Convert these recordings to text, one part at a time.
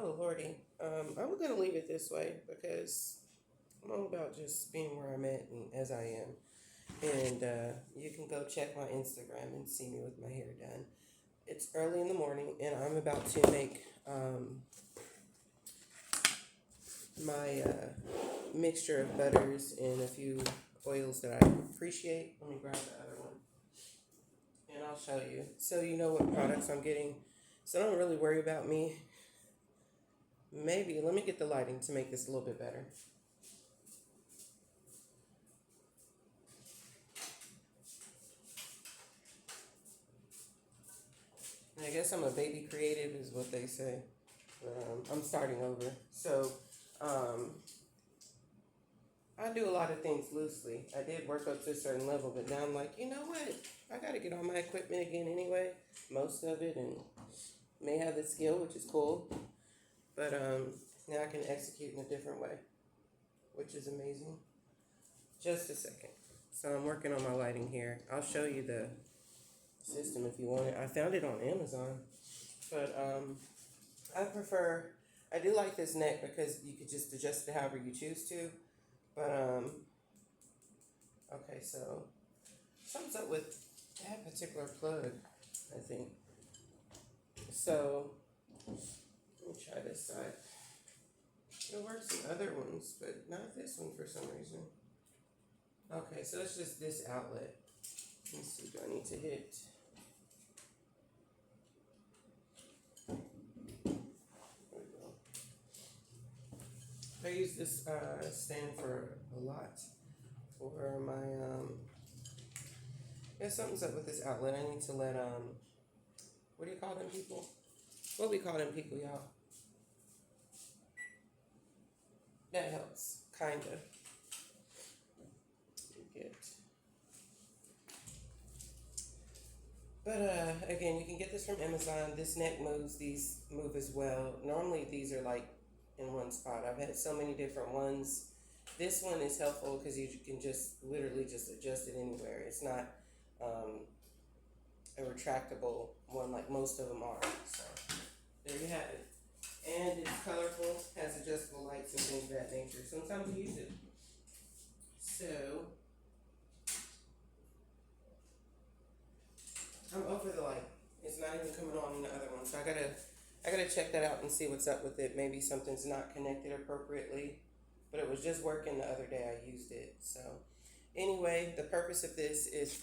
Oh, Lordy. I'm going to leave it this way because I'm all about just being where I'm at and as I am. And you can go check my Instagram and see me with my hair done. It's early in the morning, and I'm about to make my mixture of butters and a few oils that I appreciate. Let me grab the other one, and I'll show you so you know what products I'm getting. So don't really worry about me. Maybe let me get the lighting to make this a little bit better. I guess I'm a baby creative, is what they say. But I'm starting over. So um, I do a lot of things loosely. I did work up to a certain level, but now I'm like, you know what? I got to get all my equipment again anyway, most of it, and may have the skill, which is cool. But now I can execute in a different way, which is amazing. Just a second. So I'm working on my lighting here. I'll show you the system if you want it. I found it on Amazon, but I do like this neck because you could just adjust it however you choose to. But okay, so something's up with that particular plug, I think. So let me try this side. It works in other ones, but not this one for some reason. Okay, so it's just this outlet. Let me see, do I need to hit? There we go. I use this stand for a lot for my, yeah, something's up with this outlet. I need to let, what do you call them people? What do we call them people, y'all? That helps, kind of. But again, you can get this from Amazon. This neck moves, these move as well. Normally these are like in one spot. I've had so many different ones. This one is helpful because you can just literally just adjust it anywhere. It's not a retractable one like most of them are. So there you have it. And it's colorful, has adjustable lights and things of that nature. Sometimes you use it. So I'm over the light. It's not even coming on in the other one. So I gotta check that out and see what's up with it. Maybe something's not connected appropriately. But it was just working the other day I used it. So anyway, the purpose of this is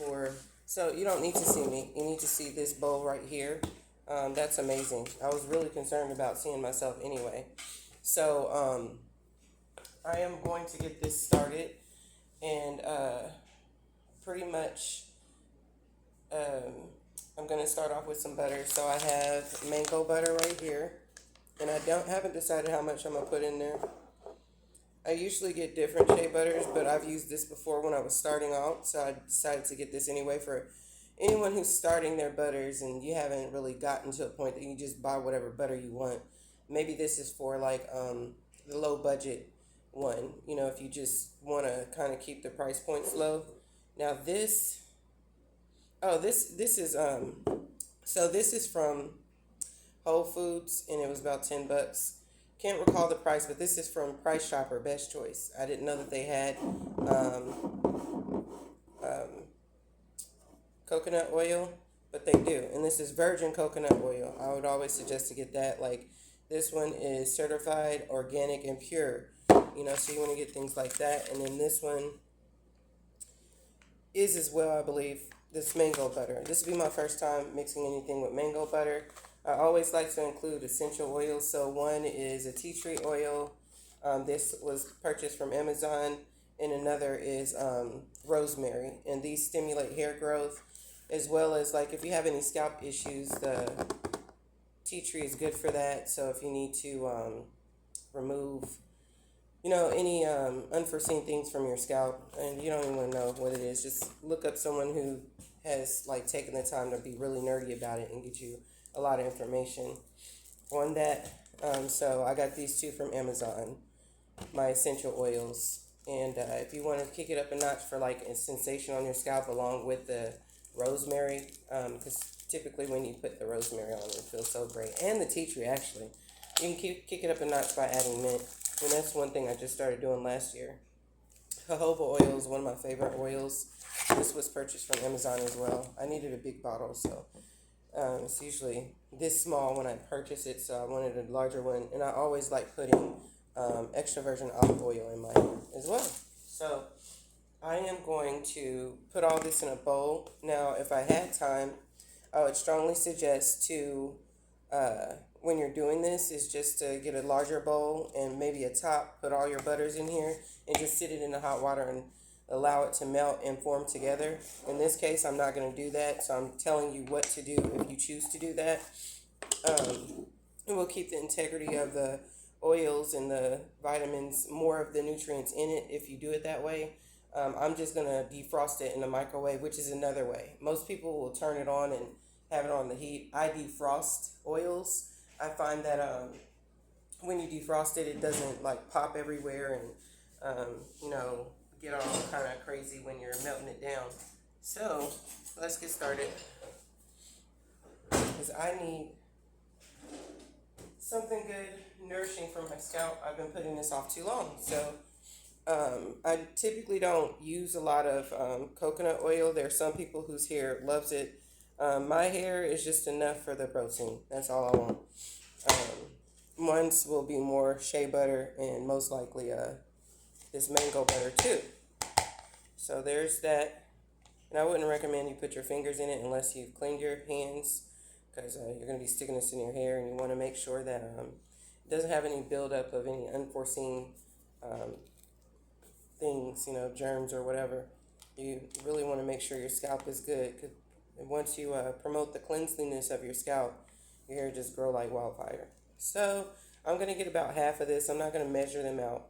so you don't need to see me. You need to see this bowl right here. That's amazing. I was really concerned about seeing myself anyway. So I am going to get this started and pretty much I'm going to start off with some butter. So I have mango butter right here, and I haven't decided how much I'm going to put in there. I usually get different shea butters, but I've used this before when I was starting out, so I decided to get this anyway for anyone who's starting their butters and you haven't really gotten to a point that you just buy whatever butter you want. Maybe this is for like the low budget one, you know, if you just want to kind of keep the price points low. Now this is so this is from Whole Foods, and it was about $10. Can't recall the price, but this is from Price Chopper, Best Choice. I didn't know that they had coconut oil, but they do. And this is virgin coconut oil. I would always suggest to get that. Like, this one is certified organic and pure. You know, so you want to get things like that. And then this one is as well, I believe, this mango butter. This will be my first time mixing anything with mango butter. I always like to include essential oils. So one is a tea tree oil. This was purchased from Amazon. And another is rosemary. And these stimulate hair growth, as well as like if you have any scalp issues, the tea tree is good for that. So if you need to remove, you know, any unforeseen things from your scalp and you don't even want to know what it is, just look up someone who has like taken the time to be really nerdy about it and get you a lot of information on that. So I got these two from Amazon, my essential oils. And if you want to kick it up a notch for like a sensation on your scalp along with the rosemary, because typically when you put the rosemary on, it feels so great. And the tea tree, actually. You can kick it up a notch by adding mint. And that's one thing I just started doing last year. Jojoba oil is one of my favorite oils. This was purchased from Amazon as well. I needed a big bottle, so it's usually this small when I purchase it, so I wanted a larger one. And I always like putting extra virgin olive oil in my hair as well. So I am going to put all this in a bowl. Now, if I had time, I would strongly suggest to, when you're doing this, is just to get a larger bowl and maybe a top, put all your butters in here, and just sit it in the hot water and allow it to melt and form together. In this case, I'm not going to do that, so I'm telling you what to do if you choose to do that. It will keep the integrity of the oils and the vitamins, more of the nutrients in it if you do it that way. I'm just going to defrost it in the microwave, which is another way. Most people will turn it on and have it on the heat. I defrost oils. I find that when you defrost it, it doesn't like pop everywhere and, get all kind of crazy when you're melting it down. So let's get started. Because I need something good, nourishing for my scalp. I've been putting this off too long. So I typically don't use a lot of coconut oil. There are some people whose hair loves it. My hair is just enough for the protein. That's all I want. Mine's will be more shea butter and most likely this mango butter too. So there's that. And I wouldn't recommend you put your fingers in it unless you've cleaned your hands, because you're going to be sticking this in your hair, and you want to make sure that it doesn't have any buildup of any unforeseen things, germs or whatever. You really want to make sure your scalp is good, because once you promote the cleanliness of your scalp, your hair just grow like wildfire. So I'm going to get about half of this. I'm not going to measure them out.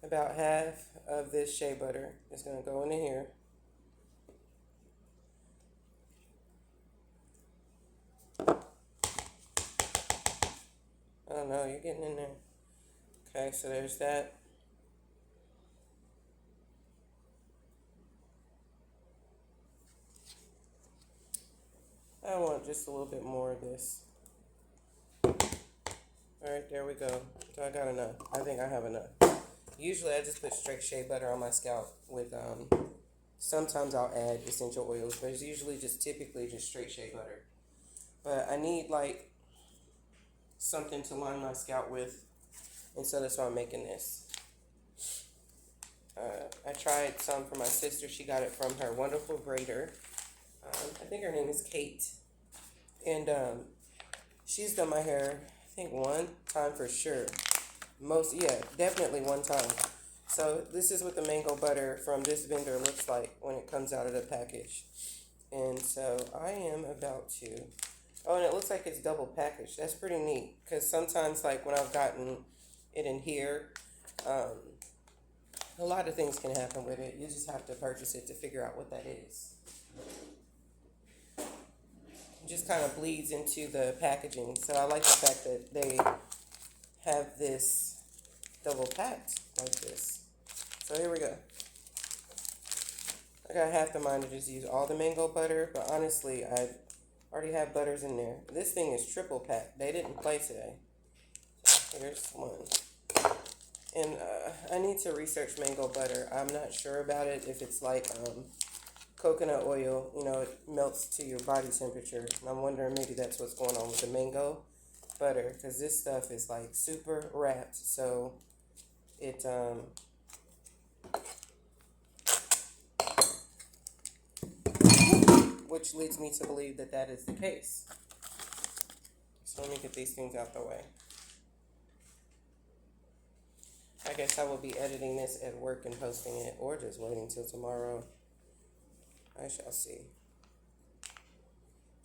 About half of this shea butter is going to go into here. Oh no, you're getting in there. Okay, so there's that. I want just a little bit more of this. Alright, there we go. So I got enough. I think I have enough. Usually I just put straight shea butter on my scalp with, sometimes I'll add essential oils, but it's usually typically just straight shea butter. But I need like something to line my scalp with, and so that's why I'm making this. I tried some for my sister. She got it from her wonderful braider. I think her name is Kate. And she's done my hair, I think one time for sure. Definitely one time. So this is what the mango butter from this vendor looks like when it comes out of the package. And so I am about to, oh, and it looks like it's double packaged. That's pretty neat, because sometimes like when I've gotten it in here, a lot of things can happen with it. You just have to purchase it to figure out what that is. It just kind of bleeds into the packaging. So I like the fact that they have this double packed like this. So here we go. I got half the mind to just use all the mango butter, but honestly, I already have butters in there. This thing is triple packed. They didn't play today. So here's one. And I need to research mango butter. I'm not sure about it. If it's like coconut oil, it melts to your body temperature. And I'm wondering maybe that's what's going on with the mango butter, because this stuff is like super wrapped. So it which leads me to believe that that is the case. So let me get these things out the way. I guess I will be editing this at work and posting it, or just waiting till tomorrow. I shall see.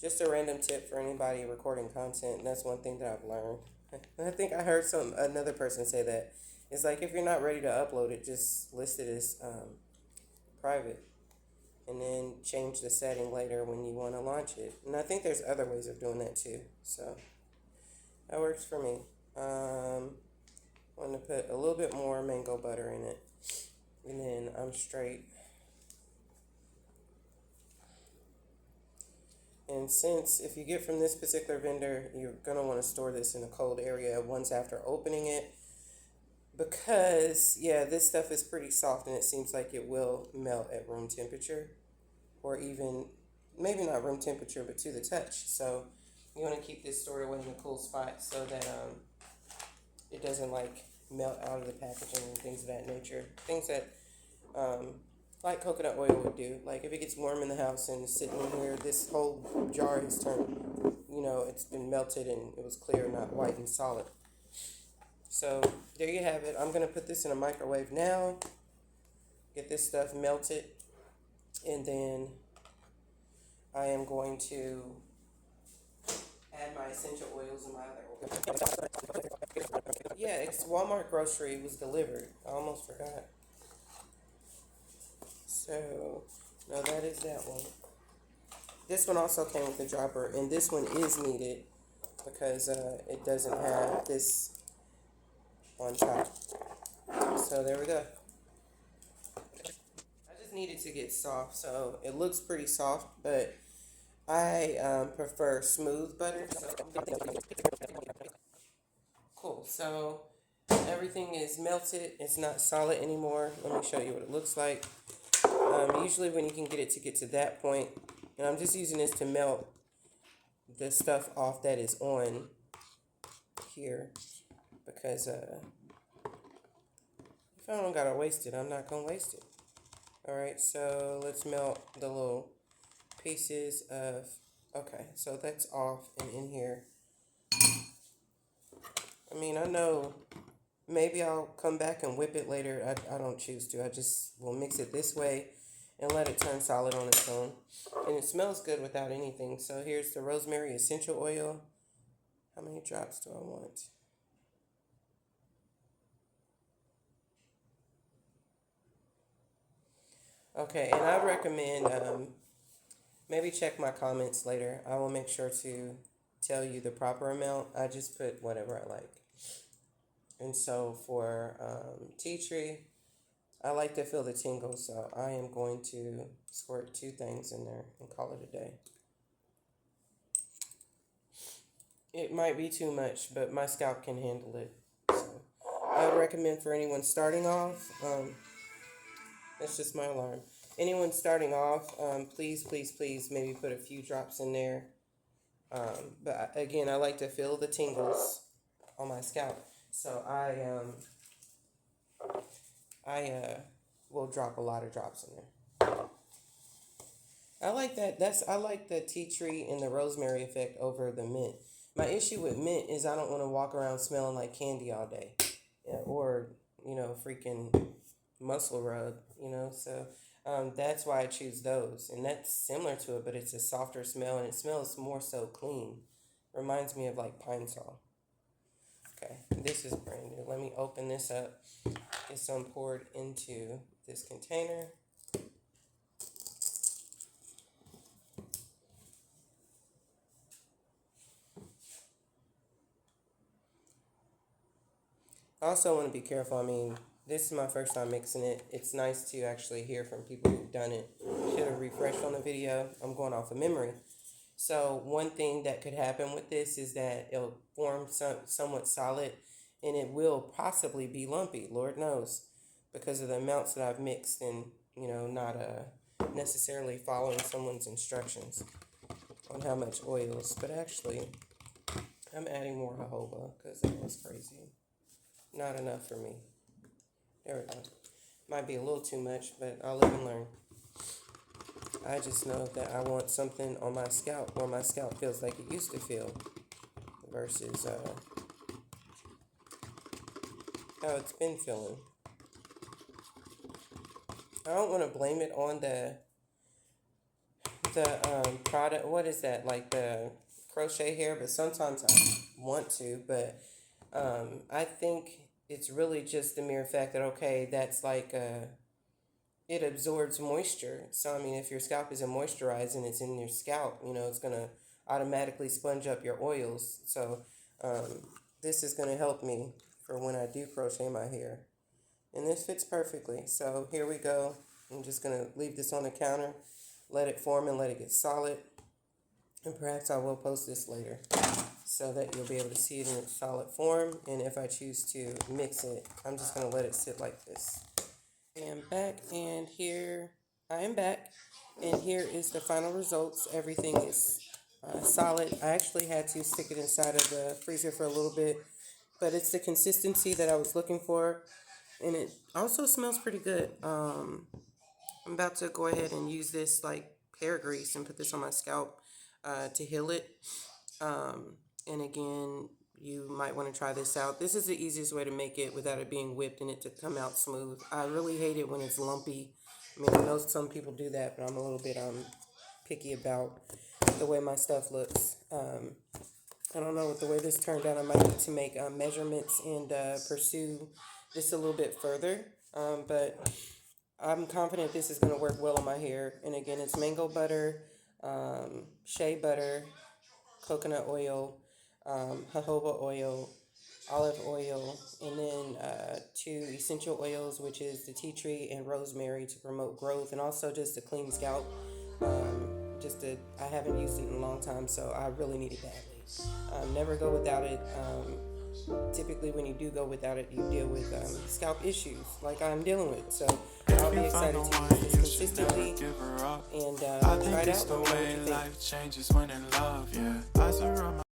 Just a random tip for anybody recording content, and that's one thing that I've learned. I think I heard another person say that. It's like if you're not ready to upload it, just list it as private, and then change the setting later when you want to launch it. And I think there's other ways of doing that too. So that works for me. I'm going to put a little bit more mango butter in it, and then I'm straight. And since if you get from this particular vendor, you're going to want to store this in a cold area once after opening it. Because, yeah, this stuff is pretty soft and it seems like it will melt at room temperature. Or even, maybe not room temperature, but to the touch. So you want to keep this stored away in a cool spot so that it doesn't like melt out of the packaging and things of that nature. Things that um, like coconut oil would do. Like if it gets warm in the house and it's sitting in here, this whole jar has turned, it's been melted and it was clear, not white and solid. So there you have it. I'm going to put this in a microwave now, get this stuff melted, and then I am going to add my essential oils and my other oils. Yeah, it's Walmart grocery. It was delivered. I almost forgot. So, no, that is that one. This one also came with a dropper, and this one is needed because it doesn't have this on top. So there we go. I just needed to get soft, so it looks pretty soft, but I prefer smooth butter. Cool. So everything is melted. It's not solid anymore. Let me show you what it looks like. Usually when you can get it to that point, and I'm just using this to melt the stuff off that is on here, because if I don't gotta waste it, I'm not gonna waste it. Alright, so let's melt the little pieces of, okay, so that's off and in here. I mean, I know maybe I'll come back and whip it later. I don't choose to. I just will mix it this way and let it turn solid on its own. And it smells good without anything. So here's the Rosemary Essential Oil. How many drops do I want? Okay, and I recommend maybe check my comments later. I will make sure to tell you the proper amount. I just put whatever I like. And so for tea tree, I like to feel the tingles, so I am going to squirt 2 things in there and call it a day. It might be too much, but my scalp can handle it. So I would recommend for anyone starting off, that's just my alarm. Anyone starting off, please, please, please maybe put a few drops in there. But again, I like to feel the tingles on my scalp. So I will drop a lot of drops in there. I like that. I like the tea tree and the rosemary effect over the mint. My issue with mint is I don't want to walk around smelling like candy all day, or freaking muscle rub. So that's why I choose those, and that's similar to it, but it's a softer smell and it smells more so clean. Reminds me of like pine sol. Okay, this is brand new. Let me open this up. Get some poured into this container. I also want to be careful. I mean, this is my first time mixing it. It's nice to actually hear from people who've done it. Should have refreshed on the video. I'm going off of memory. So one thing that could happen with this is that it'll form somewhat solid, and it will possibly be lumpy, Lord knows, because of the amounts that I've mixed and, not necessarily following someone's instructions on how much oils. But actually, I'm adding more jojoba because that was crazy. Not enough for me. There we go. Might be a little too much, but I'll live and learn. I just know that I want something on my scalp where my scalp feels like it used to feel versus how it's been feeling. I don't want to blame it on the product. What is that? Like the crochet hair, but sometimes I want to, but I think it's really just the mere fact that, okay, that's like it absorbs moisture. So, I mean, if your scalp isn't moisturized and it's in your scalp, it's going to automatically sponge up your oils. So, this is going to help me for when I do crochet my hair. And this fits perfectly. So, here we go. I'm just going to leave this on the counter, let it form and let it get solid. And perhaps I will post this later so that you'll be able to see it in its solid form. And if I choose to mix it, I'm just going to let it sit like this. And back, and here I am back. And here is the final results. Everything is solid. I actually had to stick it inside of the freezer for a little bit, but it's the consistency that I was looking for. And it also smells pretty good. I'm about to go ahead and use this like hair grease and put this on my scalp to heal it. And again, you might want to try this out. This is the easiest way to make it without it being whipped and it to come out smooth. I really hate it when it's lumpy. I mean, I know some people do that, but I'm a little bit picky about the way my stuff looks. I don't know, with the way this turned out, I might need to make measurements and pursue this a little bit further. But I'm confident this is going to work well on my hair. And again, it's mango butter, shea butter, coconut oil, jojoba oil, olive oil, and then 2 essential oils, which is the tea tree and rosemary to promote growth, and also just to clean scalp. I haven't used it in a long time, so I really need it badly. Never go without it. Typically, when you do go without it, you deal with scalp issues like I'm dealing with. So I'll be excited to use this consistently and try it out. Let me know what you think.